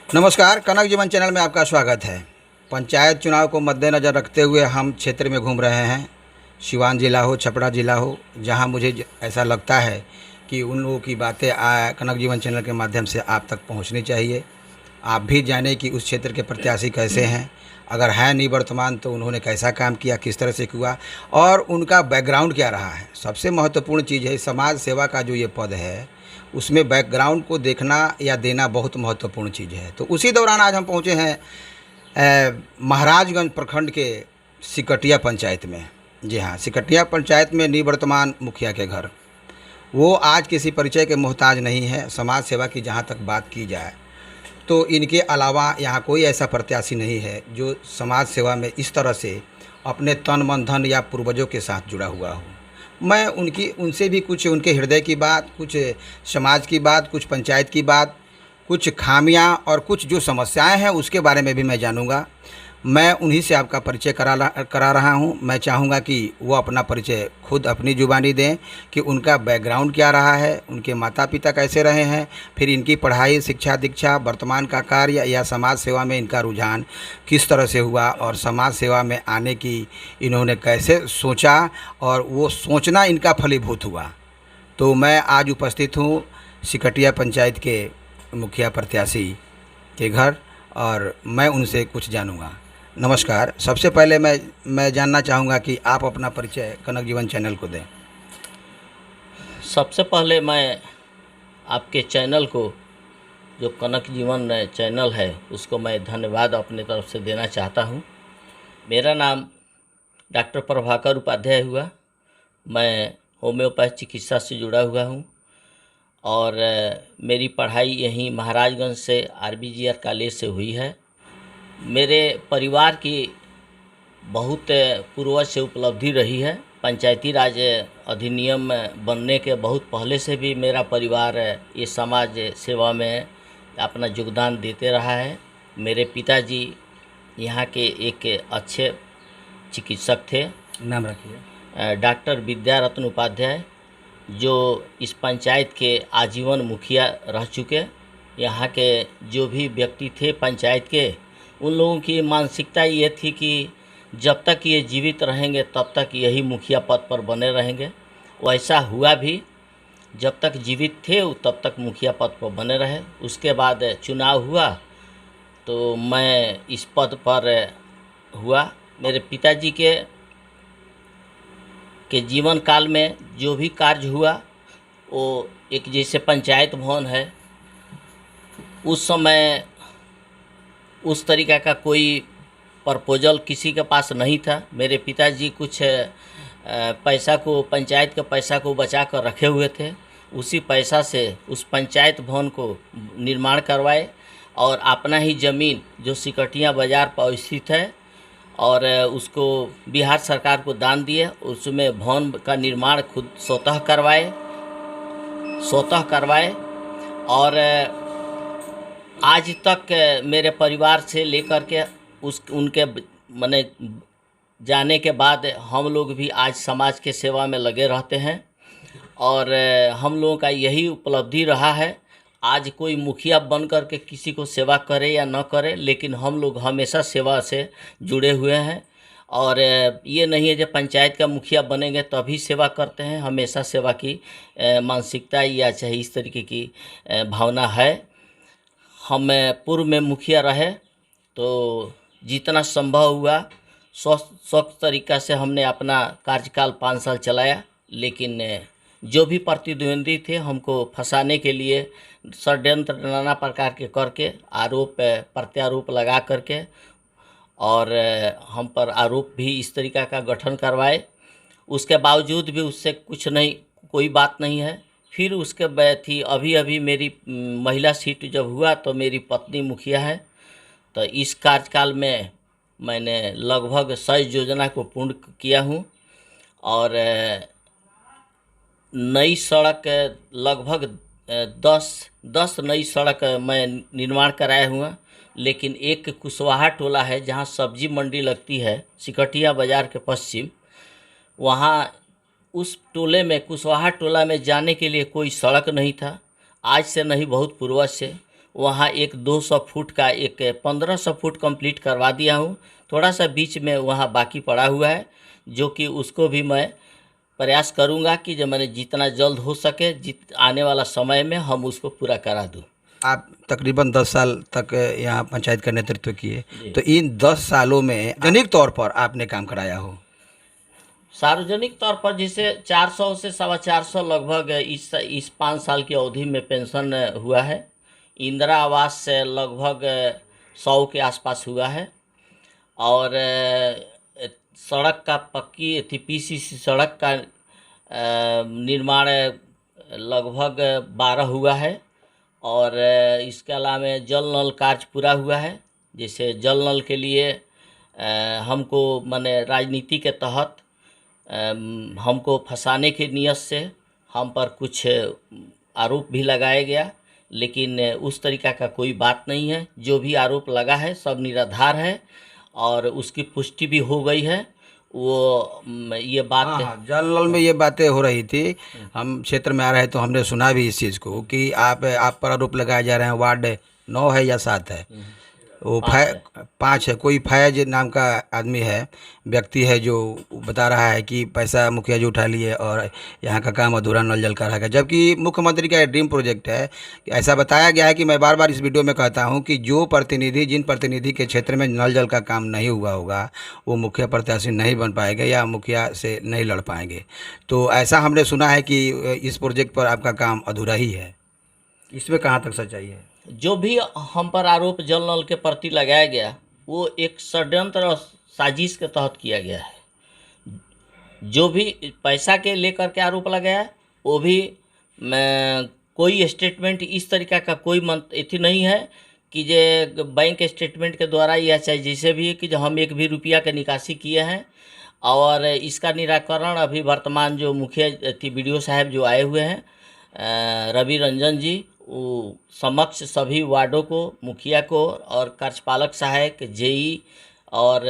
नमस्कार, कनक जीवन चैनल में आपका स्वागत है। पंचायत चुनाव को मद्देनज़र रखते हुए हम क्षेत्र में घूम रहे हैं। सिवान ज़िला हो, छपरा ज़िला हो, जहां मुझे ऐसा लगता है कि उन लोगों की बातें कनक जीवन चैनल के माध्यम से आप तक पहुंचनी चाहिए। आप भी जानें कि उस क्षेत्र के प्रत्याशी कैसे हैं, अगर हैं निवर्तमान तो उन्होंने कैसा काम किया, किस तरह से किया और उनका बैकग्राउंड क्या रहा है। सबसे महत्वपूर्ण चीज़ है समाज सेवा का जो ये पद है, उसमें बैकग्राउंड को देखना या देना बहुत महत्वपूर्ण चीज़ है। तो उसी दौरान आज हम पहुँचे हैं महाराजगंज प्रखंड के सिकटिया पंचायत में। जी हाँ, सिकटिया पंचायत में निवर्तमान मुखिया के घर। वो आज किसी परिचय के मोहताज नहीं है। समाज सेवा की जहाँ तक बात की जाए तो इनके अलावा यहाँ कोई ऐसा प्रत्याशी नहीं है जो समाज सेवा में इस तरह से अपने तन मन धन या पूर्वजों के साथ जुड़ा हुआ हो। मैं उनसे भी कुछ उनके हृदय की बात, कुछ समाज की बात, कुछ पंचायत की बात, कुछ खामियां और कुछ जो समस्याएं हैं उसके बारे में भी मैं जानूंगा। मैं उन्हीं से आपका परिचय करा रहा हूं। मैं चाहूँगा कि वो अपना परिचय खुद अपनी ज़ुबानी दें कि उनका बैकग्राउंड क्या रहा है, उनके माता पिता कैसे रहे हैं, फिर इनकी पढ़ाई, शिक्षा दीक्षा, वर्तमान का कार्य या समाज सेवा में इनका रुझान किस तरह से हुआ और समाज सेवा में आने की इन्होंने कैसे सोचा और वो सोचना इनका फलीभूत हुआ। तो मैं आज उपस्थित हूँ सिकटिया पंचायत के मुखिया प्रत्याशी के घर और मैं उनसे कुछ जानूँगा। नमस्कार। सबसे पहले मैं जानना चाहूँगा कि आप अपना परिचय कनक जीवन चैनल को दें। सबसे पहले मैं आपके चैनल को, जो कनक जीवन चैनल है, उसको मैं धन्यवाद अपने तरफ से देना चाहता हूँ। मेरा नाम डॉक्टर प्रभाकर उपाध्याय हुआ। मैं होम्योपैथ चिकित्सा से जुड़ा हुआ हूँ और मेरी पढ़ाई यहीं महाराजगंज से RBGR कॉलेज से हुई है। मेरे परिवार की बहुत पूर्वज से उपलब्धि रही है। पंचायती राज अधिनियम बनने के बहुत पहले से भी मेरा परिवार ये समाज सेवा में अपना योगदान देते रहा है। मेरे पिताजी यहाँ के एक अच्छे चिकित्सक थे। नाम रखिए। डॉक्टर विद्यारत्न उपाध्याय, जो इस पंचायत के आजीवन मुखिया रह चुके। यहाँ के जो भी व्यक्ति थे पंचायत के, उन लोगों की मानसिकता ये थी कि जब तक ये जीवित रहेंगे तब तक यही मुखिया पद पर बने रहेंगे। वैसा हुआ भी। जब तक जीवित थे तब तक मुखिया पद पर बने रहे। उसके बाद चुनाव हुआ तो मैं इस पद पर हुआ। मेरे पिताजी के जीवन काल में जो भी कार्य हुआ, वो एक जैसे पंचायत भवन है, उस समय उस तरीक़ा का कोई प्रपोजल किसी के पास नहीं था। मेरे पिताजी कुछ पैसा को, पंचायत के पैसा को बचा कर रखे हुए थे। उसी पैसा से उस पंचायत भवन को निर्माण करवाए और अपना ही ज़मीन जो सिकटिया बाज़ार पर स्थित है और उसको बिहार सरकार को दान दिए। उसमें भवन का निर्माण खुद स्वतः करवाए और आज तक मेरे परिवार से लेकर के उनके माने जाने के बाद हम लोग भी आज समाज के सेवा में लगे रहते हैं और हम लोगों का यही उपलब्धि रहा है। आज कोई मुखिया बन कर के किसी को सेवा करे या न करे, लेकिन हम लोग हमेशा सेवा से जुड़े हुए हैं और ये नहीं है कि पंचायत का मुखिया बनेंगे तभी सेवा करते हैं। हमेशा सेवा की मानसिकता या चाहे इस तरीके की भावना है। हम पूर्व में मुखिया रहे तो जितना संभव हुआ स्वच्छ तरीक़ा से हमने अपना कार्यकाल 5 साल चलाया, लेकिन जो भी प्रतिद्वंदी थे हमको फंसाने के लिए षड्यंत्र नाना प्रकार के करके आरोप प्रत्यारोप लगा करके और हम पर आरोप भी इस तरीक़ा का गठन करवाए। उसके बावजूद भी उससे कुछ नहीं, कोई बात नहीं है। फिर उसके बाद थी अभी मेरी महिला सीट जब हुआ तो मेरी पत्नी मुखिया है। तो इस कार्यकाल में मैंने लगभग 100 योजना को पूर्ण किया हूँ और नई सड़क लगभग 10 नई सड़क मैं निर्माण कराया हुआ। लेकिन एक कुशवाहा टोला है जहाँ सब्जी मंडी लगती है सिकटिया बाज़ार के पश्चिम, वहाँ उस टोले में, कुशवाहा टोला में जाने के लिए कोई सड़क नहीं था। आज से नहीं, बहुत पूर्वज से वहाँ एक 200 फुट का एक 1500 फुट कंप्लीट करवा दिया हूँ। थोड़ा सा बीच में वहाँ बाकी पड़ा हुआ है, जो कि उसको भी मैं प्रयास करूँगा कि जो मैंने जितना जल्द हो सके आने वाला समय में हम उसको पूरा करा दूँ। आप तकरीबन 10 साल तक यहाँ पंचायत का नेतृत्व किए, जी। तो इन 10 सालों में सार्वजनिक तौर पर आपने काम कराया हो? सार्वजनिक तौर पर जैसे 400 से 450 लगभग इस 5 साल की अवधि में पेंशन हुआ है। इंदिरा आवास से लगभग 100 के आसपास हुआ है। और सड़क का पक्की थी पीसीसी सड़क का निर्माण लगभग 12 हुआ है। और इसके अलावा जल नल कार्य पूरा हुआ है। जैसे जल नल के लिए हमको माने राजनीति के तहत हमको फंसाने की नीयत से हम पर कुछ आरोप भी लगाया गया, लेकिन उस तरीका का कोई बात नहीं है। जो भी आरोप लगा है सब निराधार है और उसकी पुष्टि भी हो गई है। वो ये बात हाँ, जल नल में ये बातें हो रही थी, हम क्षेत्र में आ रहे तो हमने सुना भी इस चीज़ को कि आप पर आरोप लगाए जा रहे हैं। वार्ड 9 है या 7 है, वो 5 है, कोई फैज नाम का आदमी है, व्यक्ति है, जो बता रहा है कि पैसा मुखिया जी उठा लिए और यहाँ का काम अधूरा नल जल का रहेगा, जबकि मुख्यमंत्री का ड्रीम प्रोजेक्ट है। ऐसा बताया गया है कि मैं बार बार इस वीडियो में कहता हूँ कि जिन प्रतिनिधि के क्षेत्र में नल जल का काम नहीं हुआ होगा वो मुखिया प्रत्याशी नहीं बन पाएंगे या मुखिया से नहीं लड़ पाएंगे। तो ऐसा हमने सुना है कि इस प्रोजेक्ट पर आपका काम अधूरा ही है, इसमें कहाँ तक सच्चाई है? जो भी हम पर आरोप जल नल के प्रति लगाया गया वो एक षड्यंत्र और साजिश के तहत किया गया है। जो भी पैसा के लेकर के आरोप लगाया वो भी कोई स्टेटमेंट इस तरीका का कोई अथी नहीं है कि जे बैंक स्टेटमेंट के द्वारा या चाहे जैसे भी कि जो हम एक भी रुपया के निकासी किए हैं। और इसका निराकरण अभी वर्तमान जो मुखिया BDO साहब जो आए हुए हैं रवि रंजन जी, वो समक्ष सभी वार्डों को, मुखिया को और कार्यपालक सहायक, जेई और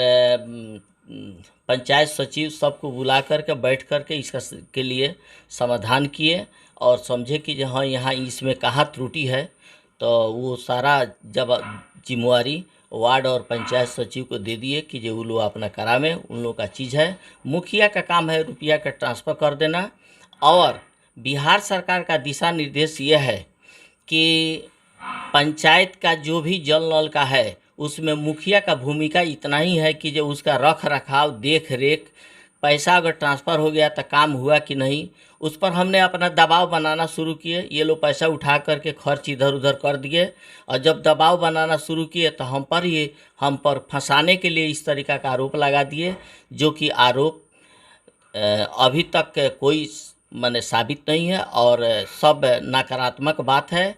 पंचायत सचिव सबको बुला करके बैठ करके इसका के लिए समाधान किए और समझे कि हाँ यहाँ इसमें कहाँ त्रुटि है। तो वो सारा जब जिम्मेवारी वार्ड और पंचायत सचिव को दे दिए कि जो वो लोग अपना करावें, उन लोगों का चीज़ है। मुखिया का काम है रुपया का ट्रांसफ़र कर देना। और बिहार सरकार का दिशा निर्देश ये है कि पंचायत का जो भी जल नल का है उसमें मुखिया का भूमिका इतना ही है कि जो उसका रख रखाव, देख रेख, पैसा अगर ट्रांसफ़र हो गया तो काम हुआ कि नहीं, उस पर हमने अपना दबाव बनाना शुरू किए। ये लोग पैसा उठा करके खर्च इधर उधर कर दिए और जब दबाव बनाना शुरू किए तो हम पर फंसाने के लिए इस तरीका का आरोप लगा दिए, जो कि आरोप अभी तक कोई माने साबित नहीं है और सब नकारात्मक बात है।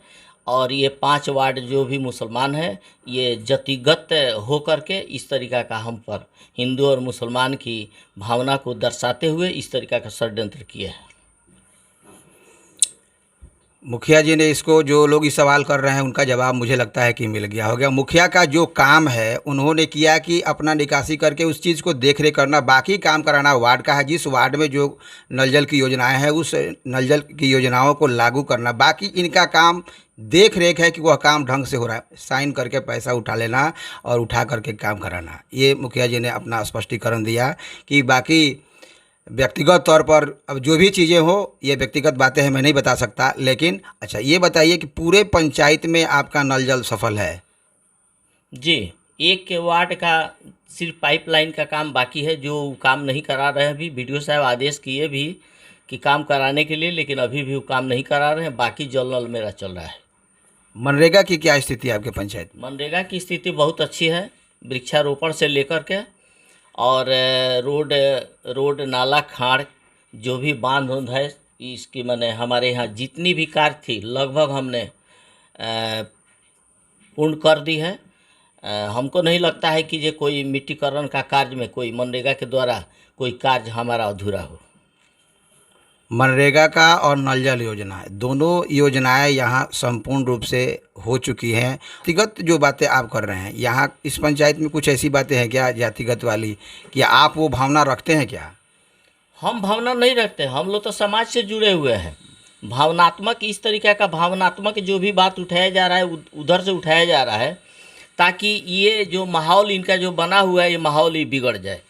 और ये 5 वार्ड जो भी मुसलमान हैं ये जातिगत हो करके इस तरीका का हम पर हिंदू और मुसलमान की भावना को दर्शाते हुए इस तरीका का षड्यंत्र किए हैं। मुखिया जी ने इसको, जो लोग इस सवाल कर रहे हैं उनका जवाब मुझे लगता है कि मिल गया होगा। मुखिया का जो काम है उन्होंने किया कि अपना निकासी करके उस चीज़ को देख रेख करना, बाकी काम कराना वार्ड का है। जिस वार्ड में जो नल जल की योजनाएं हैं उस नल जल की योजनाओं को लागू करना, बाकी इनका काम देख रेख है कि वह काम ढंग से हो रहा है। साइन करके पैसा उठा लेना और उठा करके काम कराना, ये मुखिया जी ने अपना स्पष्टीकरण दिया कि बाकी व्यक्तिगत तौर पर अब जो भी चीज़ें हो, ये व्यक्तिगत बातें हैं, मैं नहीं बता सकता। लेकिन अच्छा ये बताइए कि पूरे पंचायत में आपका नल जल सफल है? जी, एक के वार्ड का सिर्फ पाइपलाइन का काम बाकी है, जो काम नहीं करा रहे हैं। अभी BDO साहब आदेश किए भी कि काम कराने के लिए, लेकिन अभी भी वो काम नहीं करा रहे हैं। बाकी जल नल मेरा चल रहा है। मनरेगा की क्या स्थिति है आपके पंचायत में? मनरेगा की स्थिति बहुत अच्छी है, वृक्षारोपण से लेकर के और रोड नाला खाड़ जो भी बांध उंध है इसकी माने हमारे यहाँ जितनी भी कार्य थी लगभग हमने पूर्ण कर दी है। हमको नहीं लगता है कि ये कोई मिट्टीकरण का कार्य में कोई मनरेगा के द्वारा कोई कार्य हमारा अधूरा हो। मनरेगा का और नल जल योजना, दोनों योजनाएं यहाँ संपूर्ण रूप से हो चुकी हैं। व्यक्तिगत जो बातें आप कर रहे हैं यहाँ इस पंचायत में, कुछ ऐसी बातें हैं क्या जातिगत वाली, कि आप वो भावना रखते हैं क्या? हम भावना नहीं रखते, हम लोग तो समाज से जुड़े हुए हैं। भावनात्मक इस तरीके का भावनात्मक जो भी बात उठाया जा रहा है उधर से उठाया जा रहा है, ताकि ये जो माहौल इनका जो बना हुआ है ये माहौल ही बिगड़ जाए।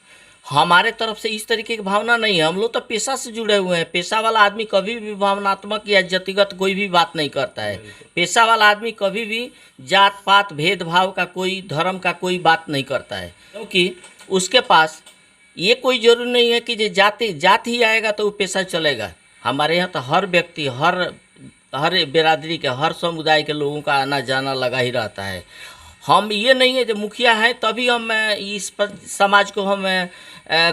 हमारे तरफ से इस तरीके की भावना नहीं है। हम लोग तो पेशा से जुड़े हुए हैं। पेशा वाला आदमी कभी भी भावनात्मक या जातिगत कोई भी बात नहीं करता है। पेशा वाला आदमी कभी भी जात पात भेदभाव का, कोई धर्म का कोई बात नहीं करता है, क्योंकि उसके पास ये कोई जरूरी नहीं है कि जो जात ही आएगा तो वो पेशा चलेगा। हमारे यहाँ तो हर व्यक्ति, हर बिरादरी के, हर समुदाय के लोगों का आना जाना लगा ही रहता है। हम ये नहीं है जो मुखिया हैं तभी हम इस समाज को हम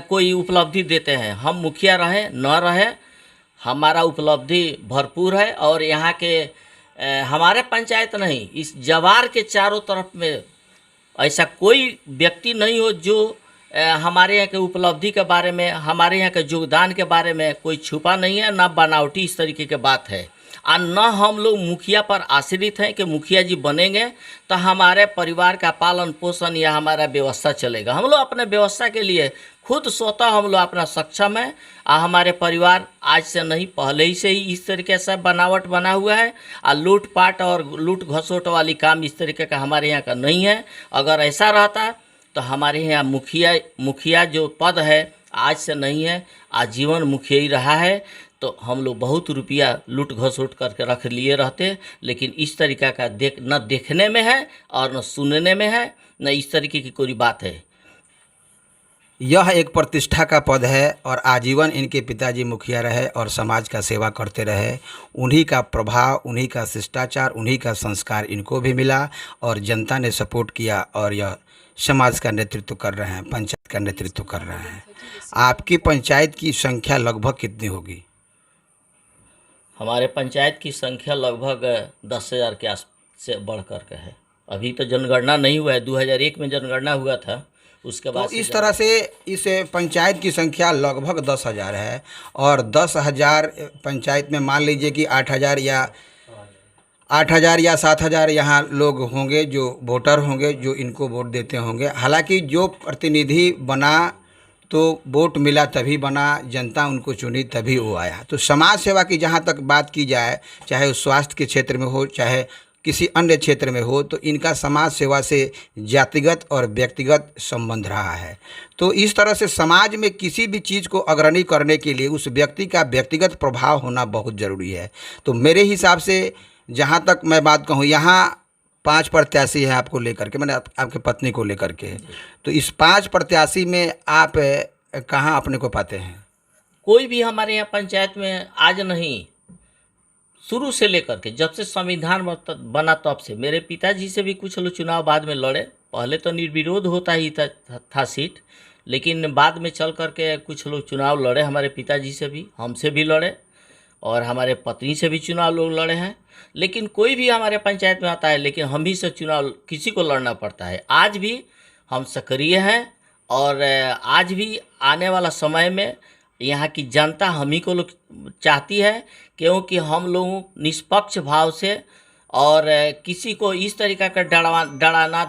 कोई उपलब्धि देते हैं। हम मुखिया रहें न रहें, हमारा उपलब्धि भरपूर है। और यहाँ के हमारे पंचायत नहीं, इस जवार के चारों तरफ में ऐसा कोई व्यक्ति नहीं हो जो हमारे यहाँ के उपलब्धि के बारे में, हमारे यहाँ के योगदान के बारे में कोई छुपा नहीं है, ना बनावटी इस तरीके की बात है। और न हम लोग मुखिया पर आश्रित हैं कि मुखिया जी बनेंगे तो हमारे परिवार का पालन पोषण या हमारा व्यवस्था चलेगा। हम लोग अपने व्यवस्था के लिए खुद स्वतः हम लोग अपना सक्षम है। और हमारे परिवार आज से नहीं, पहले ही से ही इस तरीके से बनावट बना हुआ है। और लूटपाट और लूट घसोट वाली काम इस तरीके का हमारे यहाँ का नहीं है। अगर ऐसा रहता तो हमारे यहाँ मुखिया जो पद है आज से नहीं है, आजीवन मुखिया ही रहा है। तो हम लोग बहुत रुपया लूट घसोट करके रख लिए रहते, लेकिन इस तरीका का न देखने में है और न सुनने में है, न इस तरीके की कोई बात है। यह एक प्रतिष्ठा का पद है और आजीवन इनके पिताजी मुखिया रहे और समाज का सेवा करते रहे। उन्हीं का प्रभाव, उन्हीं का शिष्टाचार, उन्हीं का संस्कार इनको भी मिला और जनता ने सपोर्ट किया और यह समाज का नेतृत्व कर रहे हैं, पंचायत का नेतृत्व कर रहे हैं। आपकी पंचायत की संख्या लगभग कितनी होगी? हमारे पंचायत की संख्या लगभग 10,000 के आस से बढ़ कर के है। अभी तो जनगणना नहीं हुआ है, 2001 में जनगणना हुआ था, उसके बाद तो इस तरह से इस पंचायत की संख्या लगभग 10,000 है। और 10,000 पंचायत में मान लीजिए कि 8,000 या 7,000 यहाँ लोग होंगे जो वोटर होंगे, जो इनको वोट देते होंगे। हालांकि जो प्रतिनिधि बना तो वोट मिला तभी बना, जनता उनको चुनी तभी वो आया। तो समाज सेवा की जहाँ तक बात की जाए, चाहे उस स्वास्थ्य के क्षेत्र में हो, चाहे किसी अन्य क्षेत्र में हो, तो इनका समाज सेवा से जातिगत और व्यक्तिगत संबंध रहा है। तो इस तरह से समाज में किसी भी चीज़ को अग्रणी करने के लिए उस व्यक्ति का व्यक्तिगत प्रभाव होना बहुत ज़रूरी है। तो मेरे हिसाब से जहाँ तक मैं बात कहूँ, यहाँ 5 प्रत्याशी हैं आपको लेकर के, मैंने आपके पत्नी को लेकर के। तो इस 5 प्रत्याशी में आप कहाँ अपने को पाते हैं? कोई भी हमारे यहाँ पंचायत में आज नहीं, शुरू से लेकर के जब से संविधान बना तब से। मेरे पिताजी से भी कुछ लोग चुनाव बाद में लड़े। पहले तो निर्विरोध होता ही था सीट, लेकिन बाद में चल करके कुछ लोग चुनाव लड़े। हमारे पिताजी से भी, हमसे भी लड़े और हमारे पत्नी से भी चुनाव लोग लड़े हैं। लेकिन कोई भी हमारे पंचायत में आता है, लेकिन हम ही से चुनाव किसी को लड़ना पड़ता है। आज भी हम सक्रिय हैं और आज भी आने वाला समय में यहाँ की जनता हम ही को लोग चाहती है, क्योंकि हम लोग निष्पक्ष भाव से और किसी को इस तरीका का डरवाना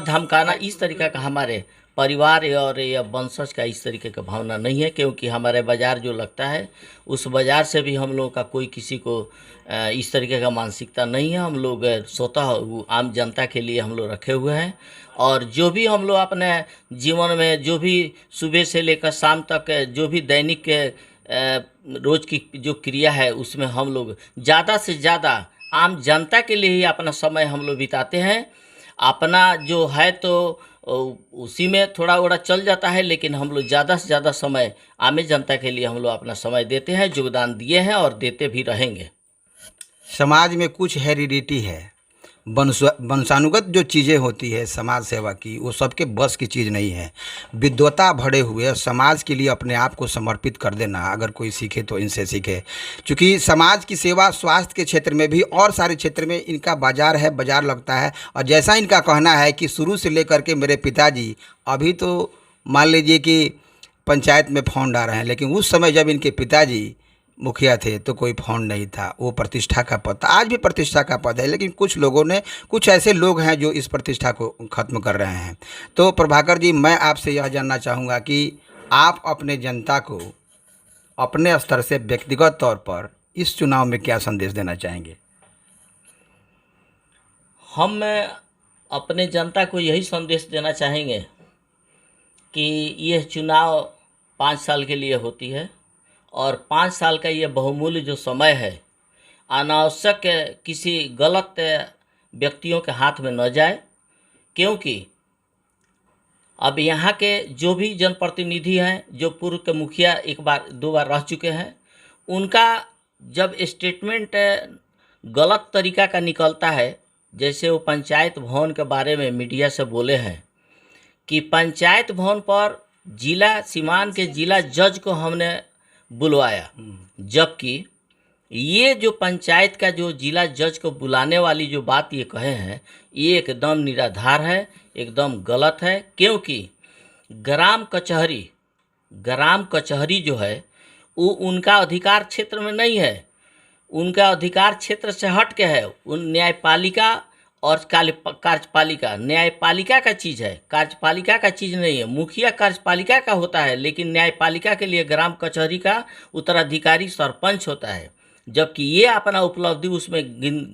धमकाना इस तरीका का हमारे परिवार और या वंशज का इस तरीके का भावना नहीं है। क्योंकि हमारे बाज़ार जो लगता है उस बाज़ार से भी हम लोगों का कोई किसी को इस तरीके का मानसिकता नहीं है। हम लोग स्वतः आम जनता के लिए हम लोग रखे हुए हैं। और जो भी हम लोग अपने जीवन में जो भी सुबह से लेकर शाम तक जो भी दैनिक रोज़ की जो क्रिया है उसमें हम लोग ज़्यादा से ज़्यादा आम जनता के लिए ही अपना समय हम लोग बिताते हैं। अपना जो है तो उसी में थोड़ा ओड़ा चल जाता है, लेकिन हम लोग ज़्यादा से ज़्यादा समय आम जनता के लिए हम लोग अपना समय देते हैं, योगदान दिए हैं और देते भी रहेंगे। समाज में कुछ हेरिडिटी है, वंशानुगत जो चीज़ें होती है समाज सेवा की, वो सबके बस की चीज़ नहीं है। विद्वता भरे हुए समाज के लिए अपने आप को समर्पित कर देना, अगर कोई सीखे तो इनसे सीखे। क्योंकि समाज की सेवा स्वास्थ्य के क्षेत्र में भी और सारे क्षेत्र में इनका बाजार है, बाजार लगता है। और जैसा इनका कहना है कि शुरू से लेकर के मेरे पिताजी, अभी तो मान लीजिए कि पंचायत में फंड आ रहे हैं, लेकिन उस समय जब इनके पिताजी मुखिया थे तो कोई फंड नहीं था, वो प्रतिष्ठा का पद था। आज भी प्रतिष्ठा का पद है, लेकिन कुछ लोगों ने, कुछ ऐसे लोग हैं जो इस प्रतिष्ठा को ख़त्म कर रहे हैं। तो प्रभाकर जी, मैं आपसे यह जानना चाहूँगा कि आप अपने जनता को अपने स्तर से व्यक्तिगत तौर पर इस चुनाव में क्या संदेश देना चाहेंगे? हम अपने जनता को यही संदेश देना चाहेंगे कि यह चुनाव 5 साल के लिए होती है और 5 साल का ये बहुमूल्य जो समय है, अनावश्यक किसी गलत व्यक्तियों के हाथ में न जाए, क्योंकि अब यहाँ के जो भी जनप्रतिनिधि हैं, जो पूर्व के मुखिया 1 बार 2 बार रह चुके हैं, उनका जब स्टेटमेंट गलत तरीका का निकलता है, जैसे वो पंचायत भवन के बारे में मीडिया से बोले हैं कि पंचायत भवन पर जिला सीमान के जिला जज को हमने बुलवाया, जबकि ये जो पंचायत का जो जिला जज को बुलाने वाली जो बात ये कहे हैं, ये एकदम निराधार है, एकदम गलत है। क्योंकि ग्राम कचहरी जो है वो उनका अधिकार क्षेत्र में नहीं है, उनका अधिकार क्षेत्र से हट के है। उन न्यायपालिका और कार्यपालिका, न्यायपालिका का चीज़ है, कार्यपालिका का चीज़ नहीं है। मुखिया कार्यपालिका का होता है, लेकिन न्यायपालिका के लिए ग्राम कचहरी का उत्तराधिकारी सरपंच होता है। जबकि ये अपना उपलब्धि उसमें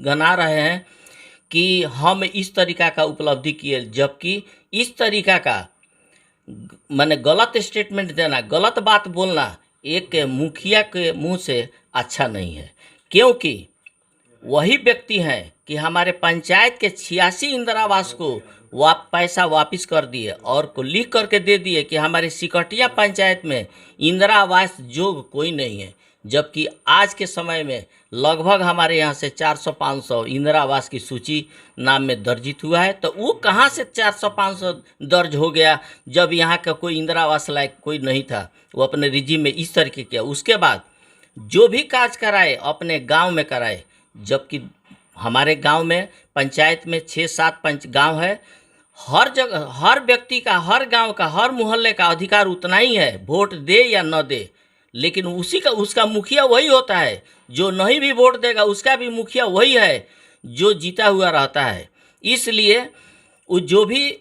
गना रहे हैं कि हम इस तरीका का उपलब्धि किए, जबकि इस तरीका का माने गलत स्टेटमेंट देना, गलत बात बोलना एक मुखिया के मुंह से अच्छा नहीं है। क्योंकि वही व्यक्ति हैं कि हमारे पंचायत के 86 इंदिरा आवास को पैसा वापस कर दिए और को लिख करके दे दिए कि हमारे सिकटिया पंचायत में इंदिरा आवास जोग कोई नहीं है, जबकि आज के समय में लगभग हमारे यहाँ से 400-500 इंदिरा आवास की सूची नाम में दर्जित हुआ है। तो वो कहाँ से 400-500 दर्ज हो गया जब यहाँ का कोई इंदिरा आवास लायक कोई नहीं था। वो अपने रिजीम में इस तरीके किया। उसके बाद जो भी कार्य कराए अपने गांव में कराए, जबकि हमारे गांव में पंचायत में 6-7 गांव है। हर जगह हर व्यक्ति का, हर गांव का, हर मोहल्ले का अधिकार उतना ही है, वोट दे या न दे। लेकिन उसका मुखिया वही होता है, जो नहीं भी वोट देगा उसका भी मुखिया वही है जो जीता हुआ रहता है। इसलिए वो जो भी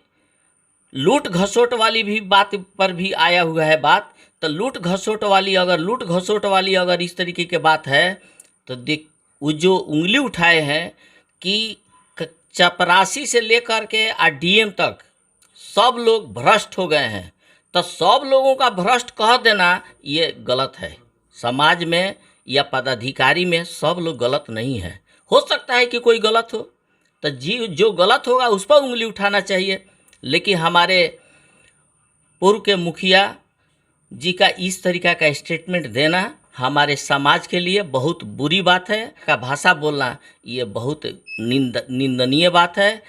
लूट घसोट वाली भी बात पर भी आया हुआ है बात, तो लूट घसोट वाली अगर इस तरीके की बात है तो देख, वो जो उंगली उठाए हैं कि चपरासी से लेकर के डीएम तक सब लोग भ्रष्ट हो गए हैं, तो सब लोगों का भ्रष्ट कह देना ये गलत है। समाज में या पदाधिकारी में सब लोग गलत नहीं है। हो सकता है कि कोई गलत हो, तो जो गलत होगा उस पर उंगली उठाना चाहिए। लेकिन हमारे पूर्व के मुखिया जी का इस तरीका का स्टेटमेंट देना हमारे समाज के लिए बहुत बुरी बात है। का भाषा बोलना ये बहुत निंदनीय बात है।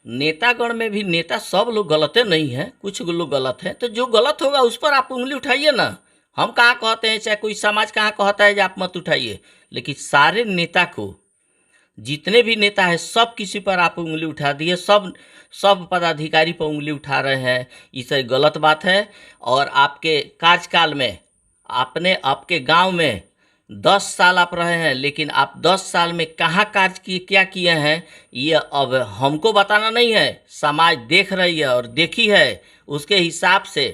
नेतागण में भी नेता सब लोग गलत नहीं हैं, कुछ लोग गलत हैं। तो जो गलत होगा उस पर आप उंगली उठाइए ना। हम कहाँ कहते हैं, चाहे कोई समाज कहाँ कहता है कि आप मत उठाइए, लेकिन सारे नेता को, जितने भी नेता हैं सब किसी पर आप उंगली उठा दिए, सब पदाधिकारी पर उंगली उठा रहे हैं। ये गलत बात है। और आपके कार्यकाल में आपके गांव में 10 साल आप रहे हैं, लेकिन आप 10 साल में कहाँ कार्य किए, क्या किए हैं, ये अब हमको बताना नहीं है। समाज देख रही है और देखी है। उसके हिसाब से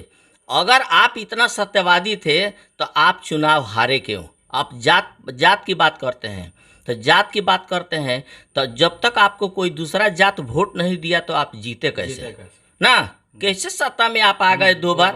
अगर आप इतना सत्यवादी थे तो आप चुनाव हारे क्यों? आप जात की बात करते हैं, तो जात की बात करते हैं तो जब तक आपको कोई दूसरा जात वोट नहीं दिया तो आप जीते कैसे ना? कैसे सत्ता में आप आ गए 2 बार?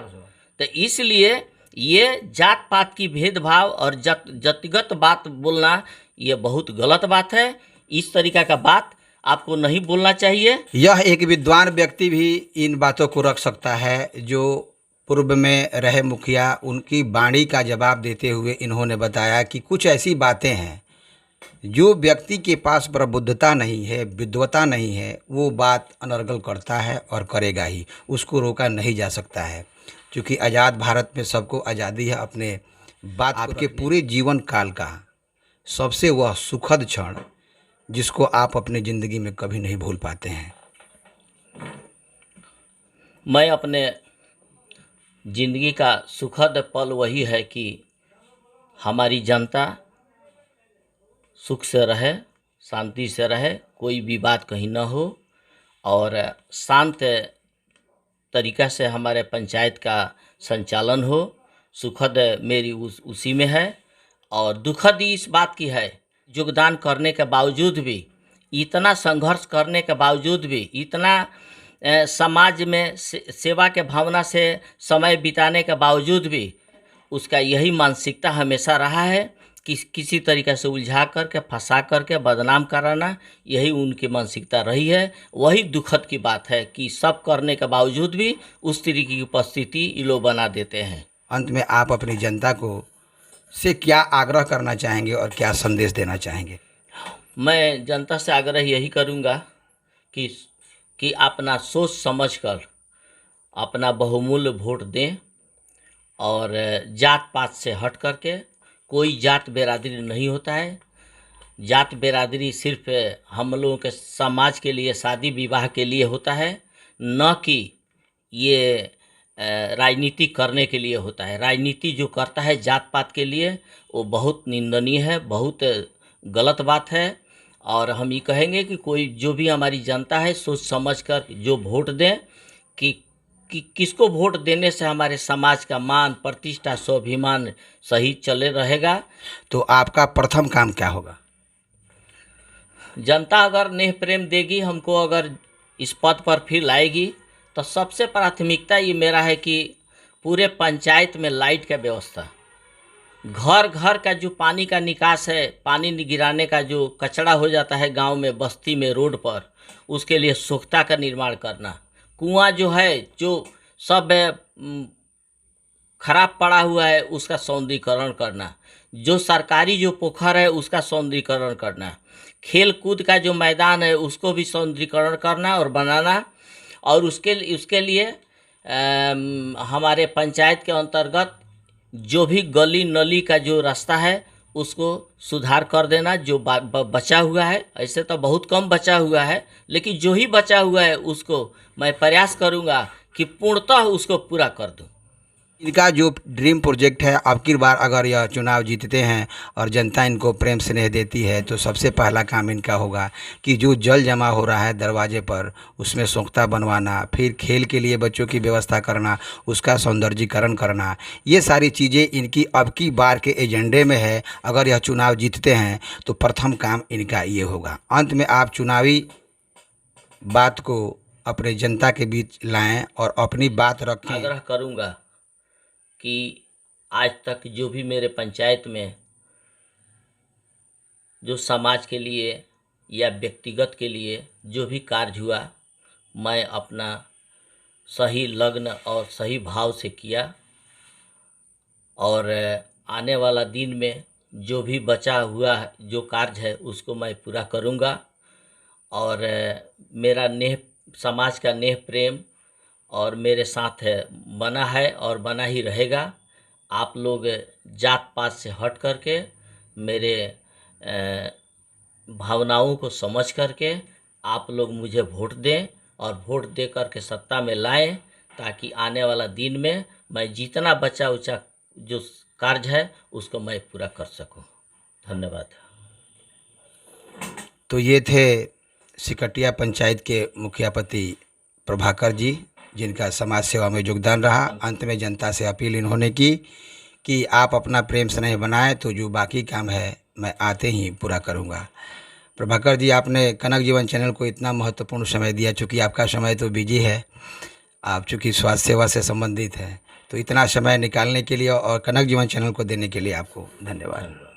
तो इसलिए ये जात पात की भेदभाव और जातिगत बात बोलना ये बहुत गलत बात है। इस तरीका का बात आपको नहीं बोलना चाहिए। यह एक विद्वान व्यक्ति भी इन बातों को रख सकता है। जो पूर्व में रहे मुखिया, उनकी वाणी का जवाब देते हुए इन्होंने बताया कि कुछ ऐसी बातें हैं जो व्यक्ति के पास प्रबुद्धता नहीं है, विद्वता नहीं है, वो बात अनर्गल करता है और करेगा ही, उसको रोका नहीं जा सकता है। क्योंकि आज़ाद भारत में सबको आज़ादी है अपने बात। आपके पूरे जीवन काल का सबसे वह सुखद क्षण जिसको आप अपनी ज़िंदगी में कभी नहीं भूल पाते हैं। मैं अपने ज़िंदगी का सुखद पल वही है कि हमारी जनता सुख से रहे, शांति से रहे, कोई भी बात कहीं न हो और शांत तरीक़ा से हमारे पंचायत का संचालन हो। सुखद मेरी उसी में है। और दुखद इस बात की है, योगदान करने के बावजूद भी, इतना संघर्ष करने के बावजूद भी, इतना समाज में सेवा के भावना से समय बिताने के बावजूद भी उसका यही मानसिकता हमेशा रहा है कि किसी तरीके से उलझा करके, फंसा करके बदनाम कराना, यही उनकी मानसिकता रही है। वही दुखद की बात है कि सब करने के बावजूद भी उस तरीके की उपस्थिति ये लोग बना देते हैं। अंत में आप अपनी जनता को से क्या आग्रह करना चाहेंगे और क्या संदेश देना चाहेंगे? मैं जनता से आग्रह यही करूंगा कि अपना सोच समझकर अपना बहुमूल्य वोट दें और जात पात से हट करके, कोई जात बिरादरी नहीं होता है। जात बिरादरी सिर्फ हम लोगों के समाज के लिए, शादी विवाह के लिए होता है, न कि ये राजनीति करने के लिए होता है। राजनीति जो करता है जात पात के लिए, वो बहुत निंदनीय है, बहुत गलत बात है। और हम ये कहेंगे कि कोई जो भी हमारी जनता है सोच समझ कर जो वोट दें, कि किसको वोट देने से हमारे समाज का मान, प्रतिष्ठा, स्वाभिमान सही चले रहेगा। तो आपका प्रथम काम क्या होगा? जनता अगर नेह प्रेम देगी, हमको अगर इस पद पर फिर लाएगी, तो सबसे प्राथमिकता ये मेरा है कि पूरे पंचायत में लाइट का व्यवस्था, घर घर का जो पानी का निकास है, पानी गिराने का जो कचरा हो जाता है गांव में, बस्ती में, रोड पर, उसके लिए सोख्ता का निर्माण करना। कुआं जो है, जो सब खराब पड़ा हुआ है, उसका सौंदर्यीकरण करना। जो सरकारी जो पोखर है उसका सौंदर्यीकरण करना। खेल कूद का जो मैदान है उसको भी सौंदर्यीकरण करना और बनाना। और उसके लिए हमारे पंचायत के अंतर्गत जो भी गली नली का जो रास्ता है उसको सुधार कर देना। जो बचा हुआ है, ऐसे तो बहुत कम बचा हुआ है, लेकिन जो ही बचा हुआ है उसको मैं प्रयास करूंगा कि पूर्णतः उसको पूरा कर दूं। इनका जो ड्रीम प्रोजेक्ट है, अब की बार अगर यह चुनाव जीतते हैं और जनता इनको प्रेम स्नेह देती है, तो सबसे पहला काम इनका होगा कि जो जल जमा हो रहा है दरवाजे पर, उसमें सोख्ता बनवाना, फिर खेल के लिए बच्चों की व्यवस्था करना, उसका सौंदर्यीकरण करना। ये सारी चीज़ें इनकी अब की बार के एजेंडे में है। अगर यह चुनाव जीतते हैं तो प्रथम काम इनका ये होगा। अंत में आप चुनावी बात को अपने जनता के बीच लाएं और अपनी बात रखें। आग्रह करूंगा कि आज तक जो भी मेरे पंचायत में जो समाज के लिए या व्यक्तिगत के लिए जो भी कार्य हुआ, मैं अपना सही लग्न और सही भाव से किया। और आने वाला दिन में जो भी बचा हुआ जो कार्य है उसको मैं पूरा करूंगा। और मेरा समाज का नेह प्रेम और मेरे साथ बना है और बना ही रहेगा। आप लोग जात पात से हट करके मेरे भावनाओं को समझ करके आप लोग मुझे वोट दें और वोट दे करके सत्ता में लाएं, ताकि आने वाला दिन में मैं जितना बचा उचा जो कार्य है उसको मैं पूरा कर सकूं। धन्यवाद। तो ये थे सिकटिया पंचायत के मुखियापति प्रभाकर जी, जिनका समाज सेवा में योगदान रहा। अंत में जनता से अपील इन्होंने की कि आप अपना प्रेम स्नेह बनाएं, तो जो बाकी काम है मैं आते ही पूरा करूंगा। प्रभाकर जी, आपने कनक जीवन चैनल को इतना महत्वपूर्ण समय दिया। चूँकि आपका समय तो बिजी है, आप चूँकि स्वास्थ्य सेवा से संबंधित हैं, तो इतना समय निकालने के लिए और कनक जीवन चैनल को देने के लिए आपको धन्यवाद।